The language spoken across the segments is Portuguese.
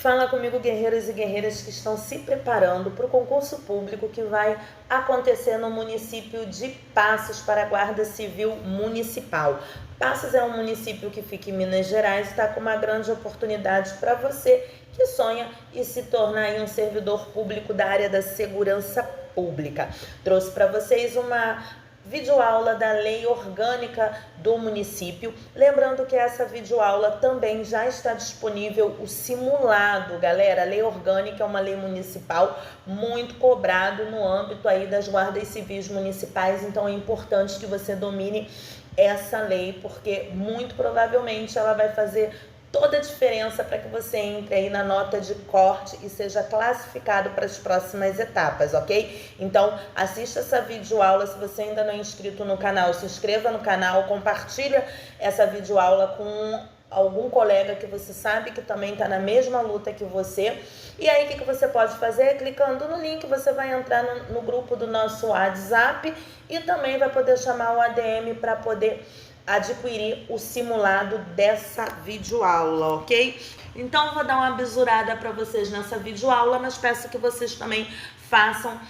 Fala comigo, guerreiros e guerreiras que estão se preparando para o concurso público que vai acontecer no município de Passos para a Guarda Civil Municipal. Passos é um município que fica em Minas Gerais e está com uma grande oportunidade para você que sonha em se tornar um servidor público da área da segurança pública. Trouxe para vocês uma videoaula da lei orgânica do município. Lembrando que essa videoaula também já está disponível o simulado, galera. A lei orgânica é uma lei municipal muito cobrado no âmbito aí das guardas civis municipais, então é importante que você domine essa lei, porque muito provavelmente ela vai fazer toda a diferença para que você entre aí na nota de corte e seja classificado para as próximas etapas, ok? Então, assista essa videoaula. Se você ainda não é inscrito no canal, se inscreva no canal, compartilha essa videoaula com algum colega que você sabe que também está na mesma luta que você. E aí, o que você pode fazer? Clicando no link, você vai entrar no grupo do nosso WhatsApp e também vai poder chamar o ADM para poder adquirir o simulado dessa videoaula, ok? Então, vou dar uma bisurada para vocês nessa videoaula, mas peço que vocês também façam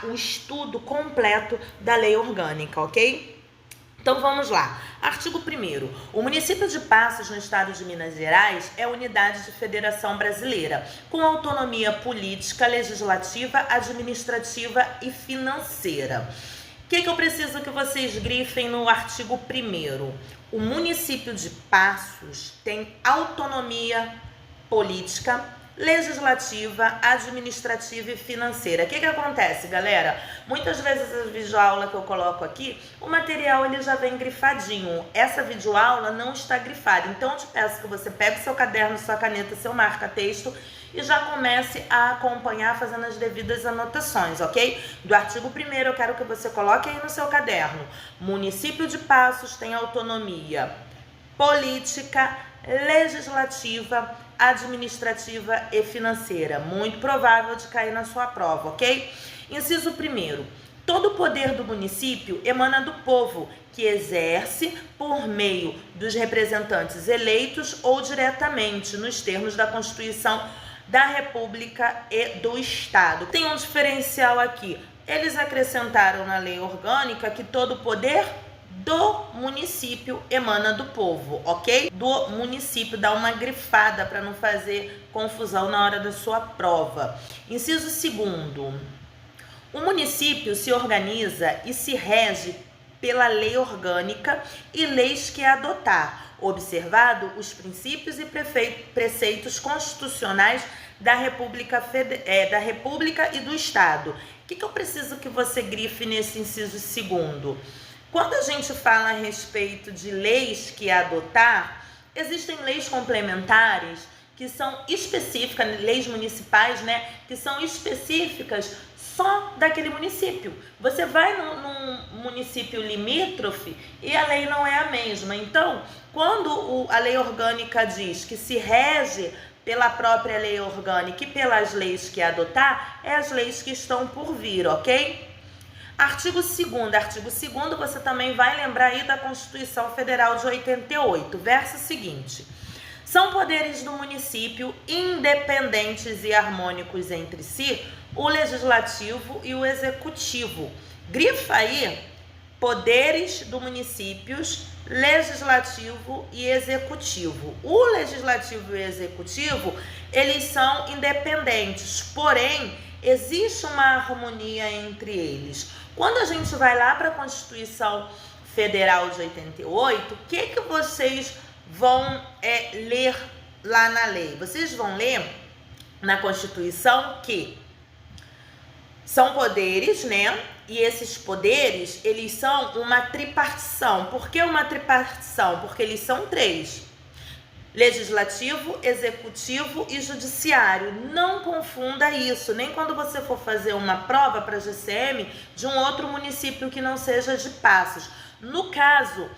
o estudo completo da lei orgânica, ok? Então, vamos lá. Artigo 1º. O município de Passos, no estado de Minas Gerais, é unidade de federação brasileira, com autonomia política, legislativa, administrativa e financeira. O que eu preciso que vocês grifem no artigo 1º? O município de Passos tem autonomia política, legislativa, administrativa e financeira. O que acontece, galera? Muitas vezes a videoaula que eu coloco aqui, o material ele já vem grifadinho. Essa videoaula não está grifada. Então eu te peço que você pegue seu caderno, sua caneta, seu marca-texto e já comece a acompanhar fazendo as devidas anotações, ok? Do artigo 1º eu quero que você coloque aí no seu caderno. Município de Passos tem autonomia política, legislativa, administrativa e financeira. Muito provável de cair na sua prova, ok? Inciso 1º. Todo o poder do município emana do povo, que exerce por meio dos representantes eleitos ou diretamente, nos termos da Constituição da República e do Estado. Tem um diferencial aqui. Eles acrescentaram na lei orgânica que todo o poder do município emana do povo, ok? Do município, dá uma grifada para não fazer confusão na hora da sua prova. Inciso 2º. O município se organiza e se rege pela lei orgânica e leis que adotar, observado os princípios e preceitos constitucionais da República e do Estado. O que eu preciso que você grife nesse inciso 2º? Quando a gente fala a respeito de leis que adotar, existem leis complementares que são específicas, leis municipais, né, que são específicas só daquele município. Você vai num município limítrofe e a lei não é a mesma. Então, quando a lei orgânica diz que se rege pela própria lei orgânica e pelas leis que adotar, é as leis que estão por vir, ok? Artigo 2º. Artigo 2º, você também vai lembrar aí da Constituição Federal de 88. Verso seguinte. São poderes do município independentes e harmônicos entre si, o legislativo e o executivo. Grifa aí, poderes do município, legislativo e executivo. O legislativo e o executivo, eles são independentes, porém, existe uma harmonia entre eles. Quando a gente vai lá para a Constituição Federal de 88, o que vocês vão ler lá na lei? Vocês vão ler na Constituição que são poderes, né? E esses poderes, eles são uma tripartição. Por que uma tripartição? Porque eles são 3. Legislativo, executivo e judiciário. Não confunda isso, nem quando você for fazer uma prova para GCM de um outro município que não seja de Passos. No caso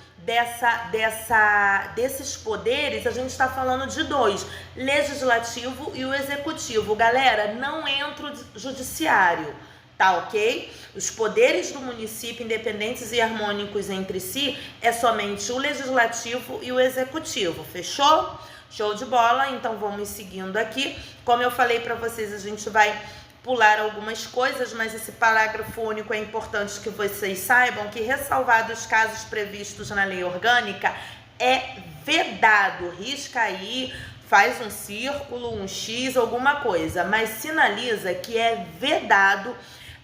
desses poderes, a gente está falando de 2, legislativo e o executivo. Galera, não entra o judiciário, tá ok? Os poderes do município, independentes e harmônicos entre si, é somente o legislativo e o executivo, fechou? Show de bola? Então vamos seguindo aqui. Como eu falei para vocês, a gente vai pular algumas coisas, mas esse parágrafo único é importante que vocês saibam que, ressalvados os casos previstos na lei orgânica, é vedado. Risca aí, faz um círculo, um X, alguma coisa, mas sinaliza que é vedado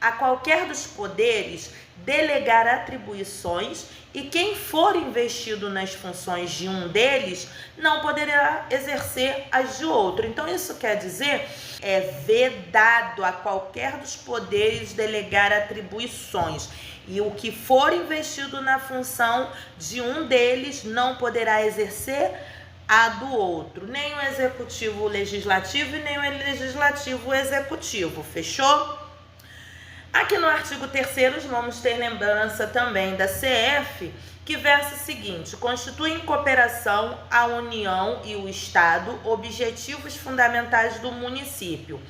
a qualquer dos poderes delegar atribuições, e quem for investido nas funções de um deles não poderá exercer as de outro. Então isso quer dizer, é vedado a qualquer dos poderes delegar atribuições, e o que for investido na função de um deles não poderá exercer a do outro, nem o executivo o legislativo e nem o legislativo o executivo. Fechou? Aqui no artigo 3º, vamos ter lembrança também da CF, que versa o seguinte: constitui em cooperação a União e o Estado objetivos fundamentais do município.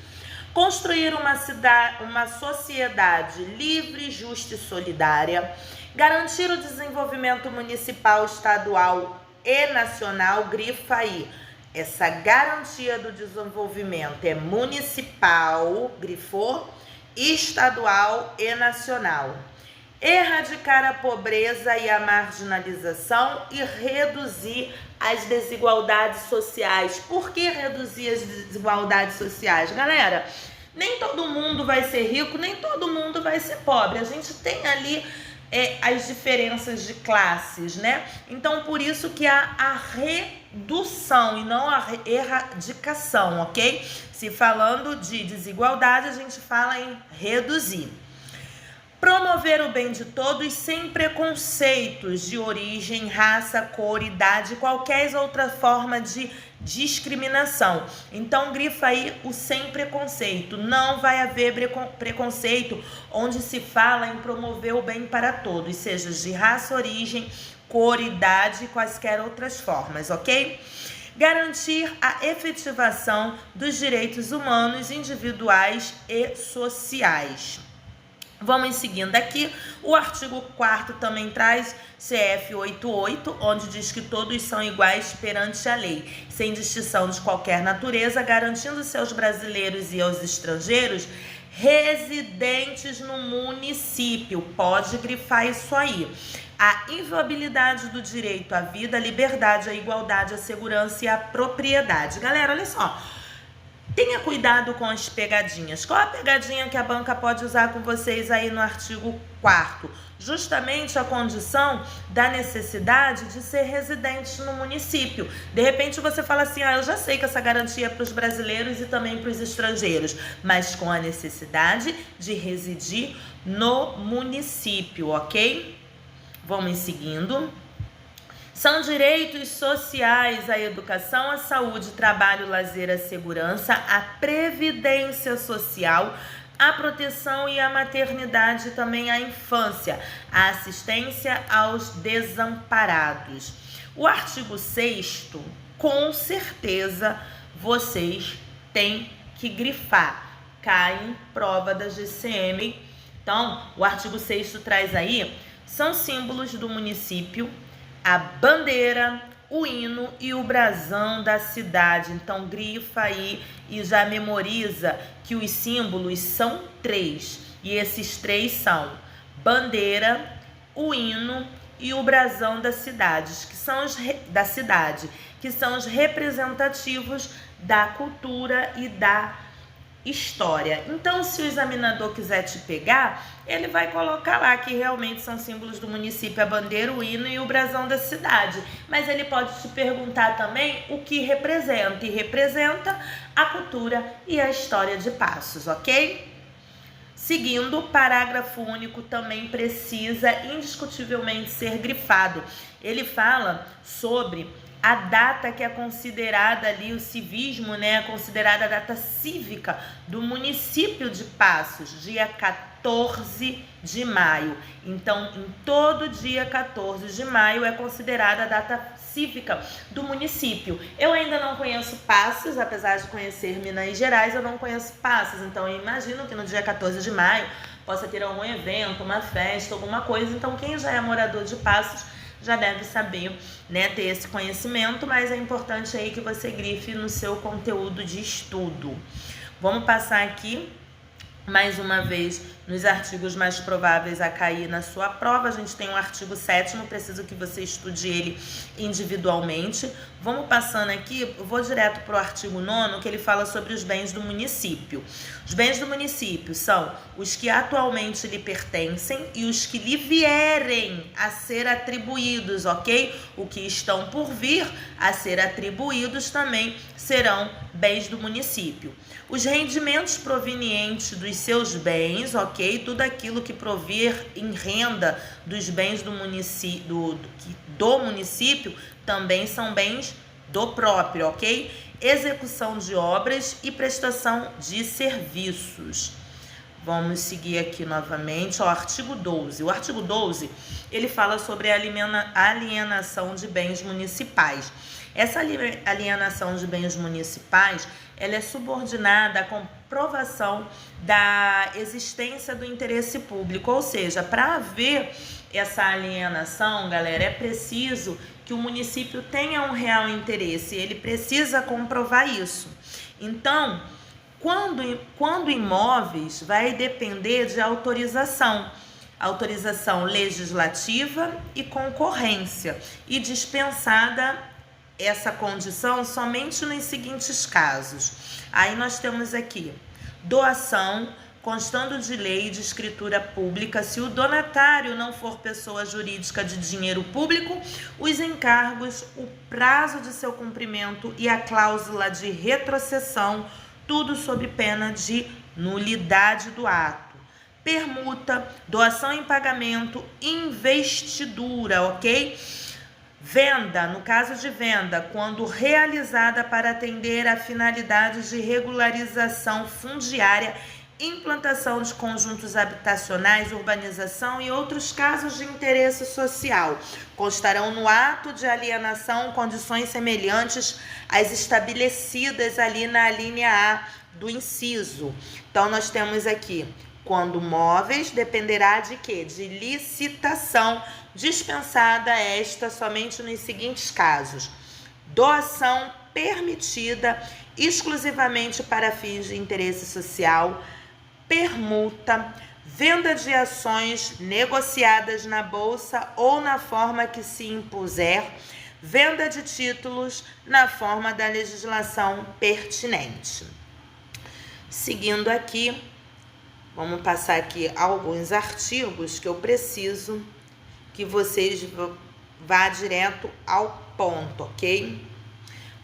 Construir uma sociedade livre, justa e solidária. Garantir o desenvolvimento municipal, estadual e nacional. Grifa aí. Essa garantia do desenvolvimento é municipal, grifou, estadual e nacional. Erradicar a pobreza e a marginalização e reduzir as desigualdades sociais. Por que reduzir as desigualdades sociais? Galera, nem todo mundo vai ser rico, nem todo mundo vai ser pobre. A gente tem ali as diferenças de classes, né? Então, por isso que há a redução e não a erradicação, ok? Se falando de desigualdade, a gente fala em reduzir. Promover o bem de todos sem preconceitos de origem, raça, cor, idade, qualquer outra forma de discriminação. Então, grifa aí o sem preconceito. Não vai haver preconceito onde se fala em promover o bem para todos, seja de raça, origem, cor, idade e quaisquer outras formas, ok? Garantir a efetivação dos direitos humanos, individuais e sociais. Vamos seguindo aqui. O artigo 4º também traz CF 88, onde diz que todos são iguais perante a lei, sem distinção de qualquer natureza, garantindo-se aos brasileiros e aos estrangeiros residentes no município. Pode grifar isso aí. A inviolabilidade do direito à vida, à liberdade, à igualdade, à segurança e à propriedade. Galera, olha só. Tenha cuidado com as pegadinhas. Qual a pegadinha que a banca pode usar com vocês aí no artigo 4º? Justamente a condição da necessidade de ser residente no município. De repente você fala assim, eu já sei que essa garantia é para os brasileiros e também para os estrangeiros, mas com a necessidade de residir no município, ok? Vamos seguindo. São direitos sociais a educação, a saúde, trabalho, lazer, a segurança, a previdência social, a proteção e a maternidade, e também a infância, a assistência aos desamparados. O artigo 6º, com certeza, vocês têm que grifar. Cai em prova da GCM. Então, o artigo 6º traz aí, são símbolos do município, a bandeira, o hino e o brasão da cidade. Então, grifa aí e já memoriza que os símbolos são 3. E esses 3 são bandeira, o hino e o brasão da cidade, que são os representativos da cultura e da história. Então, se o examinador quiser te pegar, ele vai colocar lá que realmente são símbolos do município, a bandeira, o hino e o brasão da cidade. Mas ele pode te perguntar também o que representa, e representa a cultura e a história de Passos, ok? Seguindo, o parágrafo único também precisa indiscutivelmente ser grifado. Ele fala sobre a data que é considerada ali, o civismo, né? Considerada a data cívica do município de Passos, dia 14 de maio. Então, em todo dia 14 de maio é considerada a data cívica do município. Eu ainda não conheço Passos, apesar de conhecer Minas Gerais, eu não conheço Passos. Então, eu imagino que no dia 14 de maio possa ter algum evento, uma festa, alguma coisa. Então, quem já é morador de Passos já deve saber, né, ter esse conhecimento, mas é importante aí que você grife no seu conteúdo de estudo. Vamos passar aqui mais uma vez nos artigos mais prováveis a cair na sua prova. A gente tem o artigo 7º, preciso que você estude ele individualmente. Vamos passando aqui, eu vou direto para o artigo 9º, que ele fala sobre os bens do município. Os bens do município são os que atualmente lhe pertencem e os que lhe vierem a ser atribuídos, ok? O que estão por vir a ser atribuídos também serão bens do município. Os rendimentos provenientes dos seus bens, ok? Tudo aquilo que provir em renda dos bens do município, do município também são bens do próprio, ok? Execução de obras e prestação de serviços. Vamos seguir aqui novamente ao artigo 12. O artigo 12, ele fala sobre a alienação de bens municipais. Essa alienação de bens municipais, ela é subordinada à comprovação da existência do interesse público, ou seja, para haver essa alienação, galera, é preciso que o município tenha um real interesse, ele precisa comprovar isso. Então, quando imóveis, vai depender de autorização legislativa e concorrência, e dispensada essa condição somente nos seguintes casos. Aí nós temos aqui doação, constando de lei de escritura pública, se o donatário não for pessoa jurídica de dinheiro público, os encargos, o prazo de seu cumprimento e a cláusula de retrocessão, tudo sob pena de nulidade do ato. Permuta, doação em pagamento, investidura, ok? Venda, no caso de venda, quando realizada para atender a finalidades de regularização fundiária, implantação de conjuntos habitacionais, urbanização e outros casos de interesse social. Constarão no ato de alienação condições semelhantes às estabelecidas ali na linha A do inciso. Então, nós temos aqui, quando móveis, dependerá de quê? De licitação, dispensada esta somente nos seguintes casos: doação permitida exclusivamente para fins de interesse social, permuta, venda de ações negociadas na bolsa ou na forma que se impuser, venda de títulos na forma da legislação pertinente. Seguindo aqui, vamos passar aqui alguns artigos que eu preciso que vocês vá direto ao ponto, ok?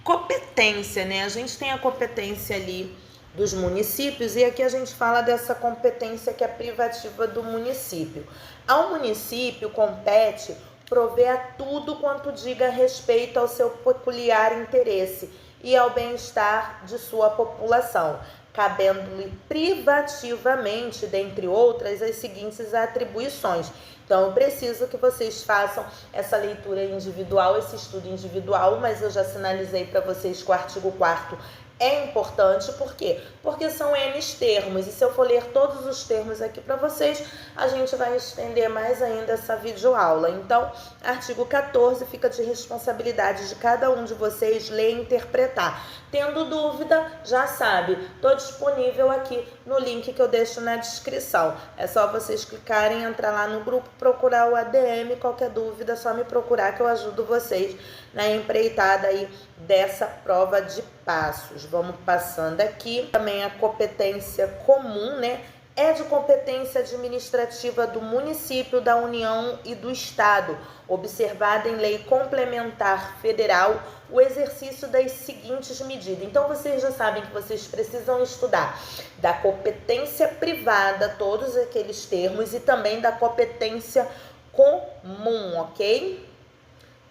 Competência, né? A gente tem a competência ali dos municípios e aqui a gente fala dessa competência que é privativa do município. Ao município compete prover a tudo quanto diga respeito ao seu peculiar interesse e ao bem-estar de sua população, cabendo-lhe privativamente, dentre outras, as seguintes atribuições. Então, eu preciso que vocês façam essa leitura individual, esse estudo individual, mas eu já sinalizei para vocês que o artigo 4º é importante. Por quê? Porque são N termos, e se eu for ler todos os termos aqui para vocês, a gente vai estender mais ainda essa videoaula. Então, artigo 14 fica de responsabilidade de cada um de vocês ler e interpretar. Tendo dúvida, já sabe, estou disponível aqui no link que eu deixo na descrição. É só vocês clicarem, entrar lá no grupo, procurar o ADM, qualquer dúvida é só me procurar que eu ajudo vocês na empreitada aí dessa prova de passos. Vamos passando aqui. Também a competência comum, né? É de competência administrativa do município, da União e do Estado, observada em lei complementar federal, o exercício das seguintes medidas. Então, vocês já sabem que vocês precisam estudar da competência privada, todos aqueles termos, e também da competência comum, ok?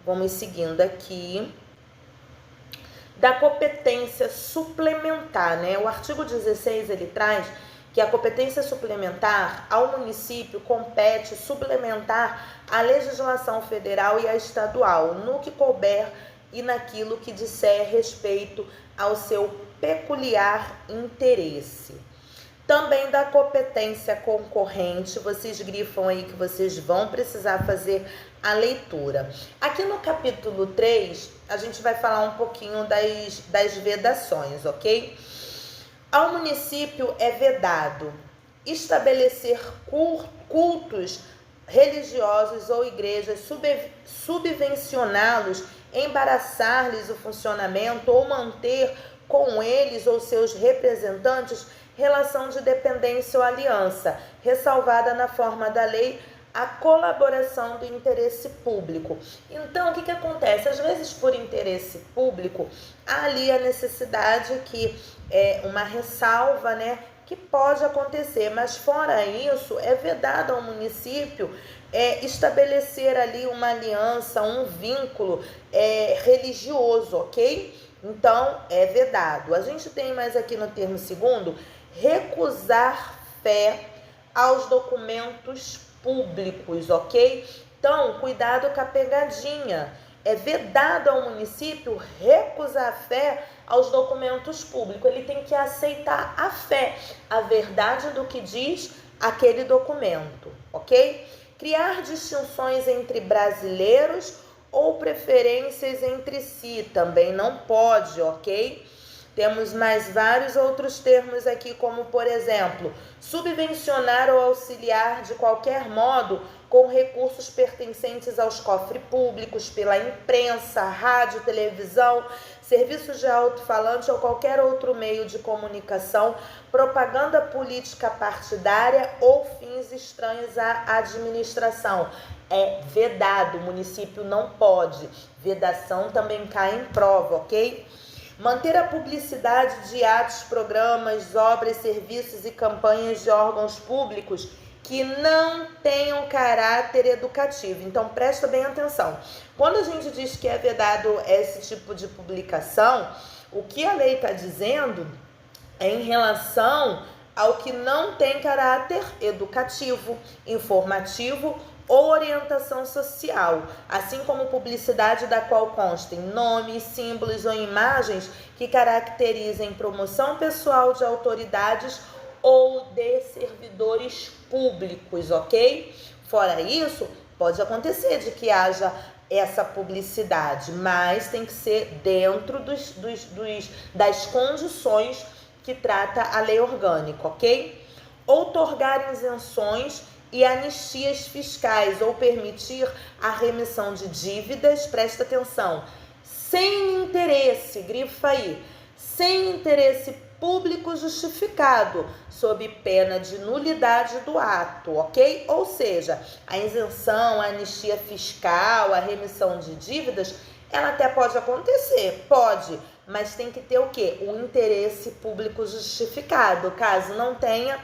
Vamos seguindo aqui. Da competência suplementar, né? O artigo 16, ele traz que a competência suplementar ao município compete suplementar a legislação federal e a estadual, no que couber e naquilo que disser respeito ao seu peculiar interesse. Também da competência concorrente, vocês grifam aí que vocês vão precisar fazer a leitura. Aqui no capítulo 3, a gente vai falar um pouquinho das vedações, ok? Ao município é vedado estabelecer cultos religiosos ou igrejas, subvencioná-los, embaraçar-lhes o funcionamento ou manter com eles ou seus representantes relação de dependência ou aliança, ressalvada na forma da lei a colaboração do interesse público. Então, o que acontece? Às vezes, por interesse público, há ali a necessidade que é uma ressalva, né, que pode acontecer, mas fora isso, é vedado ao município estabelecer ali uma aliança, um vínculo religioso, ok? Então, é vedado. A gente tem mais aqui no termo segundo, recusar fé aos documentos públicos, ok? Então, cuidado com a pegadinha. É vedado ao município recusar fé aos documentos públicos. Ele tem que aceitar a fé, a verdade do que diz aquele documento, ok? Criar distinções entre brasileiros ou preferências entre si também não pode, ok? Temos mais vários outros termos aqui, como, por exemplo, subvencionar ou auxiliar de qualquer modo com recursos pertencentes aos cofres públicos, pela imprensa, rádio, televisão, serviços de alto-falante ou qualquer outro meio de comunicação, propaganda política partidária ou fins estranhos à administração. É vedado, o município não pode. Vedação também cai em prova, ok? Manter a publicidade de atos, programas, obras, serviços e campanhas de órgãos públicos que não tenham caráter educativo. Então, presta bem atenção. Quando a gente diz que é vedado esse tipo de publicação, o que a lei está dizendo é em relação ao que não tem caráter educativo, informativo ou orientação social, assim como publicidade da qual constem nomes, símbolos ou imagens que caracterizem promoção pessoal de autoridades ou de servidores públicos, ok? Fora isso, pode acontecer de que haja essa publicidade, mas tem que ser dentro das condições que trata a lei orgânica, ok? Outorgar isenções e anistias fiscais ou permitir a remissão de dívidas, presta atenção, sem interesse, grifa aí, sem interesse público justificado, sob pena de nulidade do ato, ok? Ou seja, a isenção, a anistia fiscal, a remissão de dívidas, ela até pode acontecer, pode, mas tem que ter o quê? O interesse público justificado, caso não tenha,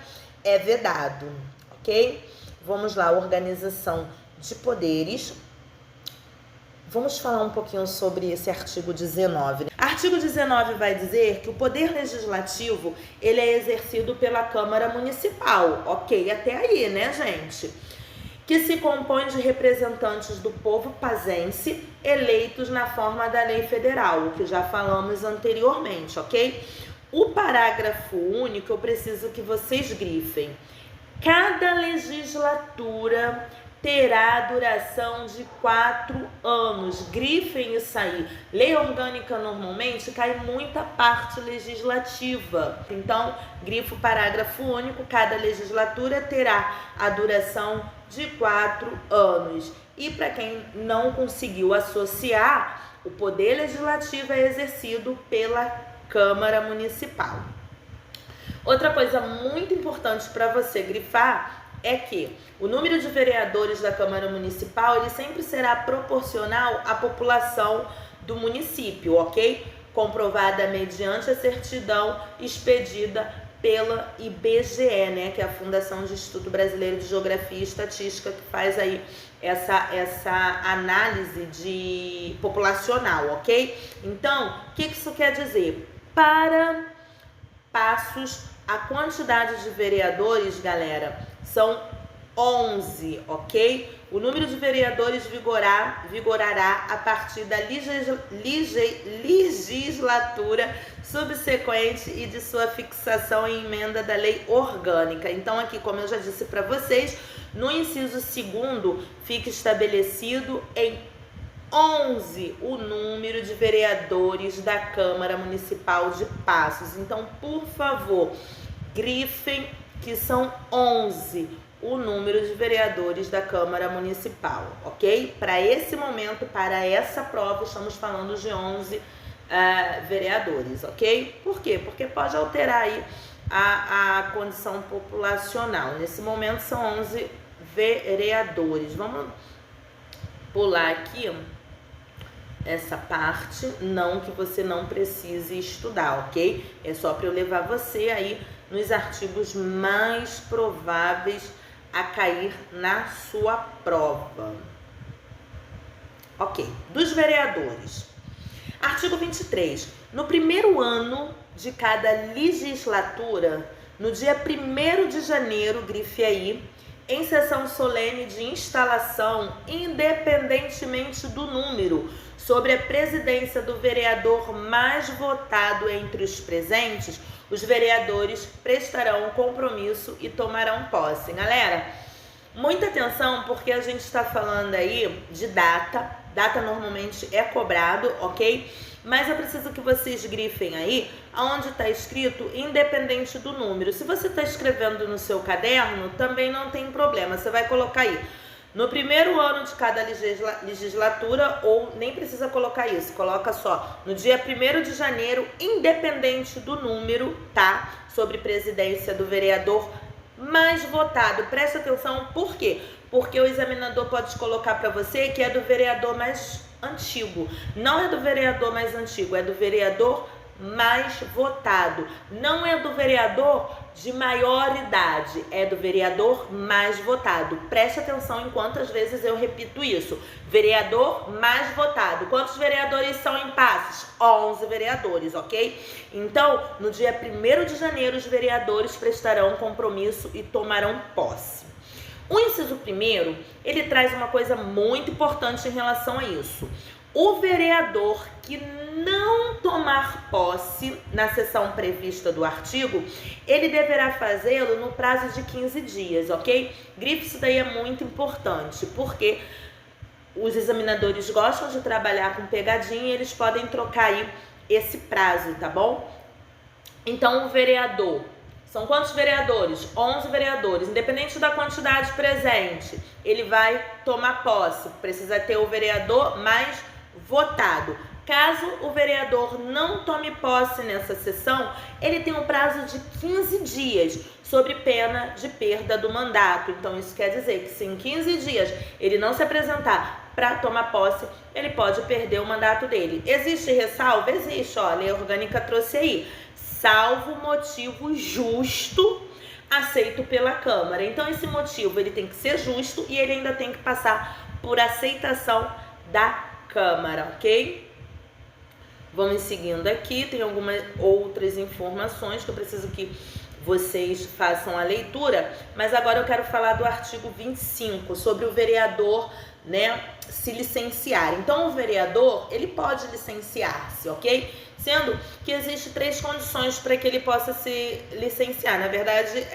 é vedado, ok? Vamos lá, organização de poderes. Vamos falar um pouquinho sobre esse artigo 19. Artigo 19 vai dizer que o poder legislativo, ele é exercido pela Câmara Municipal. Ok, até aí, né, gente? Que se compõe de representantes do povo pazense eleitos na forma da lei federal, o que já falamos anteriormente, ok? O parágrafo único, eu preciso que vocês grifem. Cada legislatura terá duração de 4 anos. Grifem isso aí. Lei orgânica normalmente cai muita parte legislativa. Então, grifo parágrafo único. Cada legislatura terá a duração de 4 anos. E para quem não conseguiu associar, o poder legislativo é exercido pela Câmara Municipal. Outra coisa muito importante para você grifar é que o número de vereadores da Câmara Municipal, ele sempre será proporcional à população do município, ok? Comprovada mediante a certidão expedida pela IBGE, né? Que é a Fundação de Instituto Brasileiro de Geografia e Estatística, que faz aí essa análise populacional, ok? Então, o que isso quer dizer? Para Passos, a quantidade de vereadores, galera, são 11, ok? O número de vereadores vigorará a partir da legislatura subsequente e de sua fixação em emenda da lei orgânica. Então aqui, como eu já disse para vocês, no inciso 2º fica estabelecido em 11 o número de vereadores da Câmara Municipal de Passos. Então, por favor, grifem que são 11 o número de vereadores da Câmara Municipal, ok? Para esse momento, para essa prova, estamos falando de 11 vereadores, ok? Por quê? Porque pode alterar aí a condição populacional. Nesse momento são 11 vereadores. Vamos pular aqui essa parte, não que você não precise estudar, ok? É só para eu levar você aí nos artigos mais prováveis a cair na sua prova. Ok, dos vereadores. Artigo 23. No primeiro ano de cada legislatura, no dia 1º de janeiro, grife aí, em sessão solene de instalação, independentemente do número, sobre a presidência do vereador mais votado entre os presentes, os vereadores prestarão compromisso e tomarão posse. Galera, muita atenção, porque a gente está falando aí de data. Data normalmente é cobrado, ok? Mas eu preciso que vocês grifem aí onde está escrito independente do número. Se você está escrevendo no seu caderno, também não tem problema. Você vai colocar aí no primeiro ano de cada legislatura, ou nem precisa colocar isso, coloca só no dia 1º de janeiro, independente do número, tá? Sobre presidência do vereador mais votado. Presta atenção, por quê? Porque o examinador pode colocar para você que é do vereador mais antigo. Não é do vereador mais antigo, é do vereador mais votado. Não é do vereador de maior idade, é do vereador mais votado. Preste atenção em quantas vezes eu repito isso. Vereador mais votado. Quantos vereadores são em Passos? 11 vereadores, ok? Então, no dia 1º de janeiro, os vereadores prestarão compromisso e tomarão posse. O inciso 1º, ele traz uma coisa muito importante em relação a isso. O vereador que não tomar posse na sessão prevista do artigo, ele deverá fazê-lo no prazo de 15 dias, ok? Grife, isso daí é muito importante, porque os examinadores gostam de trabalhar com pegadinha e eles podem trocar aí esse prazo, tá bom? Então, o vereador, são quantos vereadores? 11 vereadores. Independente da quantidade presente, ele vai tomar posse. Precisa ter o vereador mais votado. Caso o vereador não tome posse nessa sessão, ele tem um prazo de 15 dias, sob pena de perda do mandato. Então, isso quer dizer que se em 15 dias ele não se apresentar para tomar posse, ele pode perder o mandato dele. Existe ressalva? Existe, ó, a lei orgânica trouxe aí. Salvo motivo justo aceito pela Câmara. Então, esse motivo ele tem que ser justo e ele ainda tem que passar por aceitação da Câmara, ok? Vamos seguindo aqui, tem algumas outras informações que eu preciso que vocês façam a leitura, mas agora eu quero falar do artigo 25, sobre o vereador, né, se licenciar. Então, o vereador, ele pode licenciar-se, ok? Sendo que existem 3 condições para que ele possa se licenciar. Na verdade,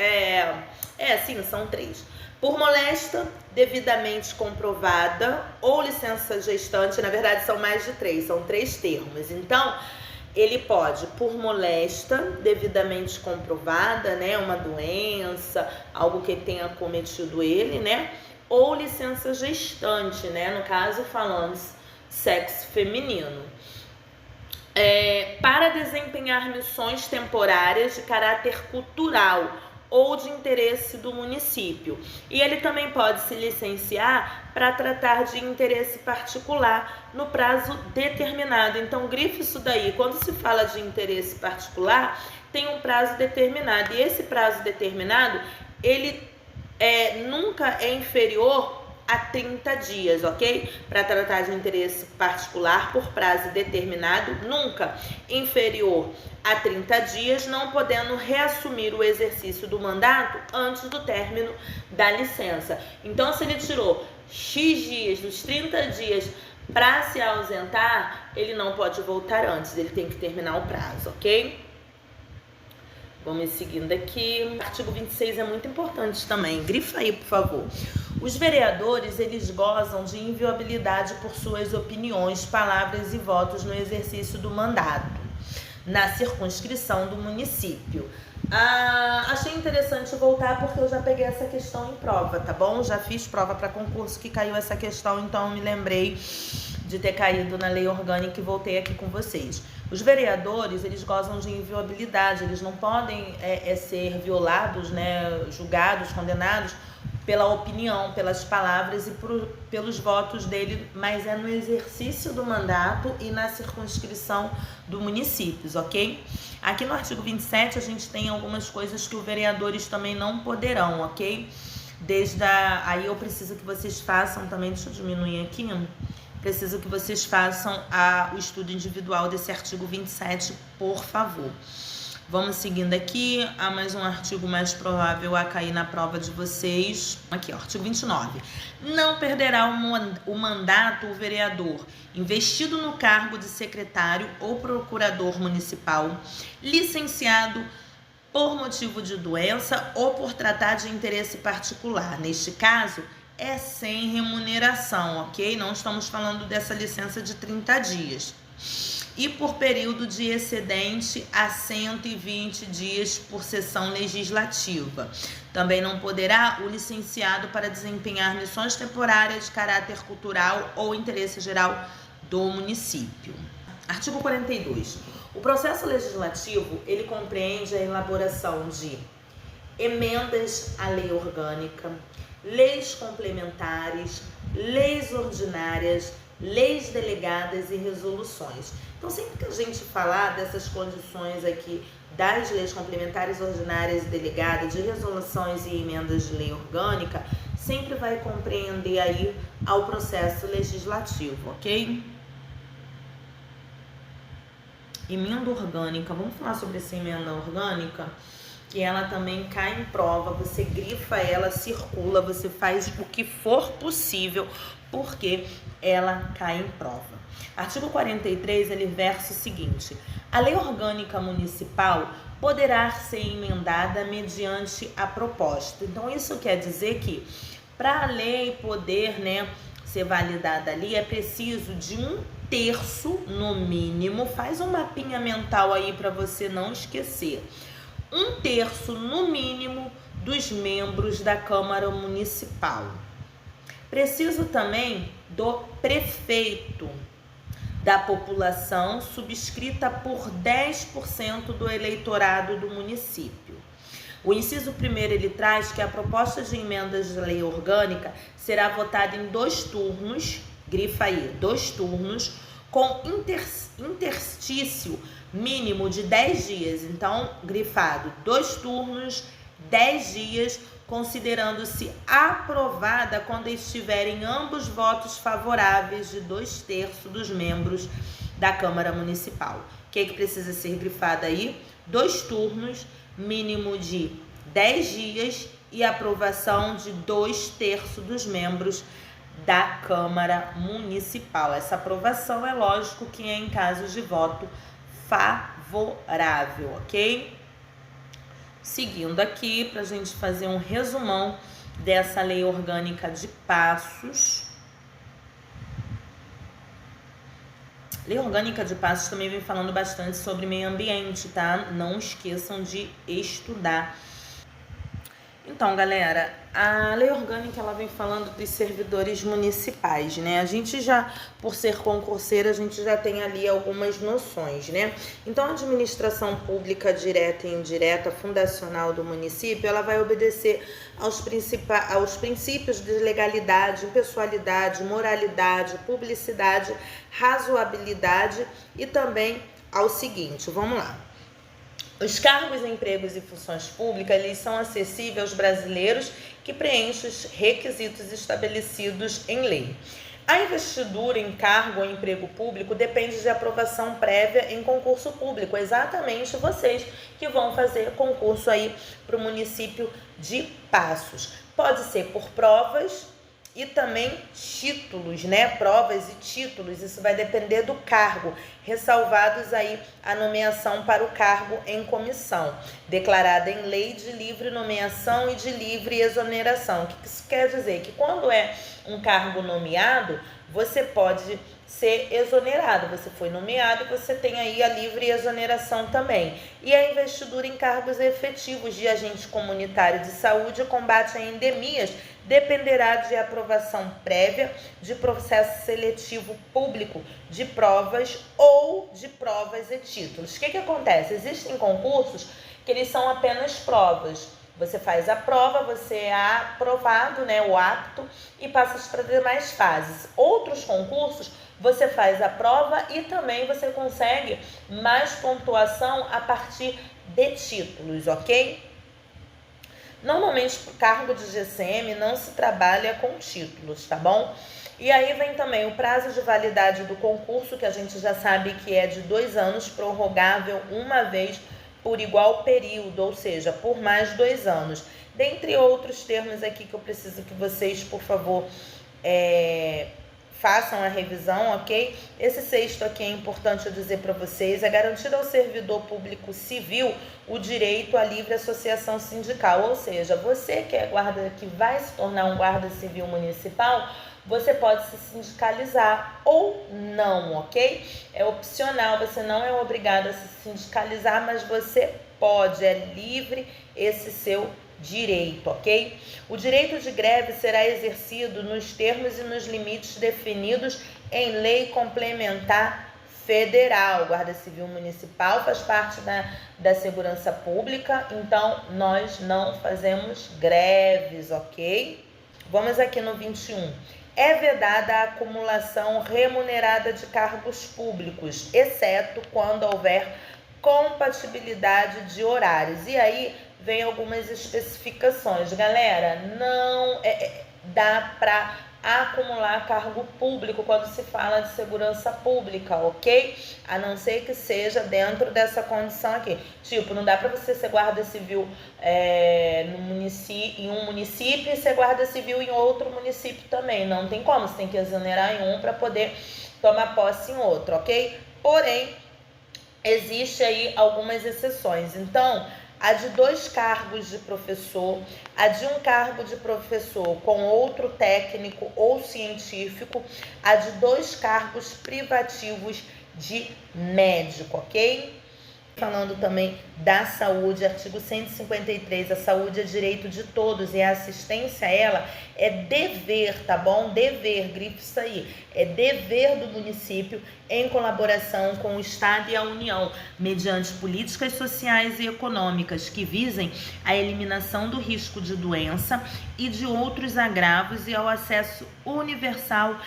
sim, são 3. Por moléstia devidamente comprovada ou licença gestante. Na verdade, são mais de 3, são 3 termos. Então, ele pode, por moléstia devidamente comprovada, né, uma doença, algo que tenha cometido ele, né, ou licença gestante, né, no caso falando sexo feminino. Para desempenhar missões temporárias de caráter cultural ou de interesse do município. E ele também pode se licenciar para tratar de interesse particular no prazo determinado. Então, grife isso daí. Quando se fala de interesse particular, tem um prazo determinado. E esse prazo determinado, ele nunca é inferior a 30 dias, ok? Para tratar de interesse particular por prazo determinado, nunca inferior a 30 dias, não podendo reassumir o exercício do mandato antes do término da licença. Então, se ele tirou X dias dos 30 dias para se ausentar, ele não pode voltar antes, ele tem que terminar o prazo, ok? Vamos seguindo aqui. O artigo 26 é muito importante também. Grifa aí, por favor. Os vereadores, eles gozam de inviolabilidade por suas opiniões, palavras e votos no exercício do mandato, na circunscrição do município. Achei interessante voltar porque eu já peguei essa questão em prova, tá bom? Já fiz prova para concurso que caiu essa questão, então eu me lembrei de ter caído na lei orgânica e voltei aqui com vocês. Os vereadores, eles gozam de inviolabilidade, eles não podem ser violados, né, julgados, condenados pela opinião, pelas palavras e pelos votos dele, mas é no exercício do mandato e na circunscrição do municípios, ok? Aqui no artigo 27 a gente tem algumas coisas que os vereadores também não poderão, ok? Aí eu preciso que vocês façam também, deixa eu diminuir aqui, preciso que vocês façam o estudo individual desse artigo 27, por favor. Vamos seguindo aqui a mais um artigo mais provável a cair na prova de vocês. Aqui, ó, artigo 29. Não perderá o mandato o vereador investido no cargo de secretário ou procurador municipal, licenciado por motivo de doença ou por tratar de interesse particular. Neste caso, é sem remuneração, ok? Não estamos falando dessa licença de 30 dias. E por período de excedente a 120 dias por sessão legislativa. Também não poderá o licenciado para desempenhar missões temporárias de caráter cultural ou interesse geral do município. Artigo 42. O processo legislativo, ele compreende a elaboração de emendas à lei orgânica, leis complementares, leis ordinárias, leis delegadas e resoluções. Então, sempre que a gente falar dessas condições aqui das leis complementares, ordinárias e delegadas, de resoluções e emendas de lei orgânica, sempre vai compreender aí ao processo legislativo, ok? Emenda orgânica, vamos falar sobre essa emenda orgânica? Que ela também cai em prova, você grifa ela, circula, você faz o que for possível, porque ela cai em prova. Artigo 43, ele versa o seguinte: a lei orgânica municipal poderá ser emendada mediante a proposta. Então, isso quer dizer que para a lei poder, né, ser validada ali, é preciso de 1/3, no mínimo, faz um mapinha mental aí para você não esquecer, 1/3, no mínimo, dos membros da Câmara Municipal. Preciso também do prefeito da população, subscrita por 10% do eleitorado do município. O inciso 1º, ele traz que a proposta de emendas de lei orgânica será votada em 2 turnos, grifa aí, 2 turnos, com interstício mínimo de 10 dias. Então, grifado, 2 turnos, 10 dias, considerando-se aprovada quando estiverem ambos votos favoráveis de 2/3 dos membros da Câmara Municipal. O que precisa ser grifado aí? 2 turnos, mínimo de 10 dias e aprovação de 2/3 dos membros da Câmara Municipal. Essa aprovação é lógico que é em caso de voto favorável, ok? Seguindo aqui, para a gente fazer um resumão dessa lei orgânica de Passos. Lei orgânica de Passos também vem falando bastante sobre meio ambiente, tá? Não esqueçam de estudar. Então, galera, a lei orgânica, ela vem falando dos servidores municipais, né? A gente já, por ser concurseira, a gente já tem ali algumas noções, né? Então, a administração pública direta e indireta fundacional do município, ela vai obedecer aos princípios de legalidade, impessoalidade, moralidade, publicidade, razoabilidade e também ao seguinte, vamos lá. Os cargos, empregos e funções públicas, eles são acessíveis aos brasileiros que preenchem os requisitos estabelecidos em lei. A investidura em cargo ou emprego público depende de aprovação prévia em concurso público. Exatamente vocês que vão fazer concurso aí para o município de Passos. Pode ser por provas e também títulos, né? Provas e títulos, isso vai depender do cargo, ressalvados aí a nomeação para o cargo em comissão, declarada em lei de livre nomeação e de livre exoneração. O que isso quer dizer? Que quando é um cargo nomeado, você pode ser exonerado. Você foi nomeado e você tem aí a livre exoneração também. E a investidura em cargos efetivos de agente comunitário de saúde e combate a endemias dependerá de aprovação prévia de processo seletivo público de provas ou de provas e títulos. O que acontece? Existem concursos que eles são apenas provas. Você faz a prova, você é aprovado, né, o apto, e passa para as demais fases. Outros concursos, você faz a prova e também você consegue mais pontuação a partir de títulos, ok? Normalmente, para o cargo de GCM, não se trabalha com títulos, tá bom? E aí vem também o prazo de validade do concurso, que a gente já sabe que é de 2 anos, prorrogável uma vez por igual período, ou seja, por mais 2 anos. Dentre outros termos aqui que eu preciso que vocês, por favor, façam a revisão, ok? Esse 6º aqui é importante eu dizer para vocês: é garantido ao servidor público civil o direito à livre associação sindical, ou seja, você que é guarda, que vai se tornar um guarda civil municipal, você pode se sindicalizar ou não, ok? É opcional, você não é obrigado a se sindicalizar, mas você pode, é livre esse seu direito, ok? O direito de greve será exercido nos termos e nos limites definidos em lei complementar federal. Guarda Civil Municipal faz parte da segurança pública, então nós não fazemos greves, ok? Vamos aqui no 21. É vedada a acumulação remunerada de cargos públicos, exceto quando houver compatibilidade de horários. E aí vem algumas especificações. Galera, não dá para acumular cargo público quando se fala de segurança pública, ok? A não ser que seja dentro dessa condição aqui. Tipo, não dá para você ser guarda civil em um município e ser guarda civil em outro município também. Não tem como, você tem que exonerar em um para poder tomar posse em outro, ok? Porém, existe aí algumas exceções. Então, a de 2 cargos de professor, a de 1 cargo de professor com outro técnico ou científico, a de 2 cargos privativos de médico, ok? Falando também da saúde, artigo 153, a saúde é direito de todos e a assistência a ela é dever, tá bom? Dever, grife isso aí, é dever do município em colaboração com o Estado e a União, mediante políticas sociais e econômicas que visem a eliminação do risco de doença e de outros agravos e ao acesso universal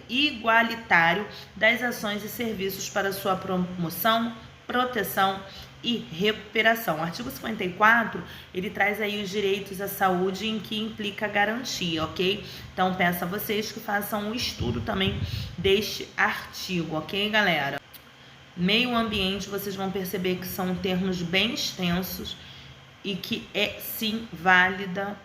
igualitário das ações e serviços para sua promoção, proteção e recuperação. O artigo 54, ele traz aí os direitos à saúde em que implica garantia, ok? Então, peço a vocês que façam um estudo também deste artigo, ok, galera? Meio ambiente, vocês vão perceber que são termos bem extensos e que é, sim, válida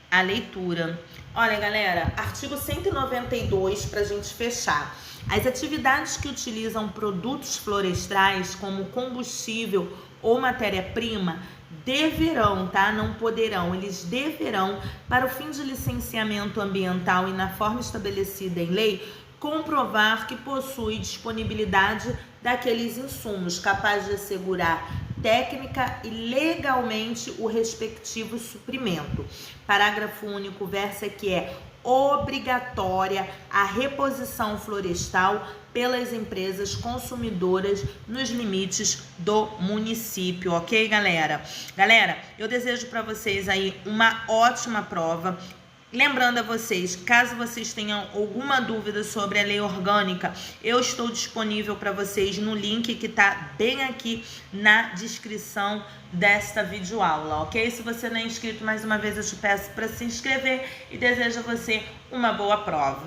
a leitura. Olha, galera, artigo 192, para a gente fechar. As atividades que utilizam produtos florestais como combustível ou matéria-prima deverão, tá? Não poderão, eles deverão, para o fim de licenciamento ambiental e na forma estabelecida em lei, comprovar que possui disponibilidade daqueles insumos capazes de assegurar técnica e legalmente o respectivo suprimento. Parágrafo único, versa que é obrigatória a reposição florestal pelas empresas consumidoras nos limites do município, ok, galera? Galera, eu desejo para vocês aí uma ótima prova. Lembrando a vocês, caso vocês tenham alguma dúvida sobre a lei orgânica, eu estou disponível para vocês no link que está bem aqui na descrição desta videoaula, ok? Se você não é inscrito, mais uma vez eu te peço para se inscrever e desejo a você uma boa prova.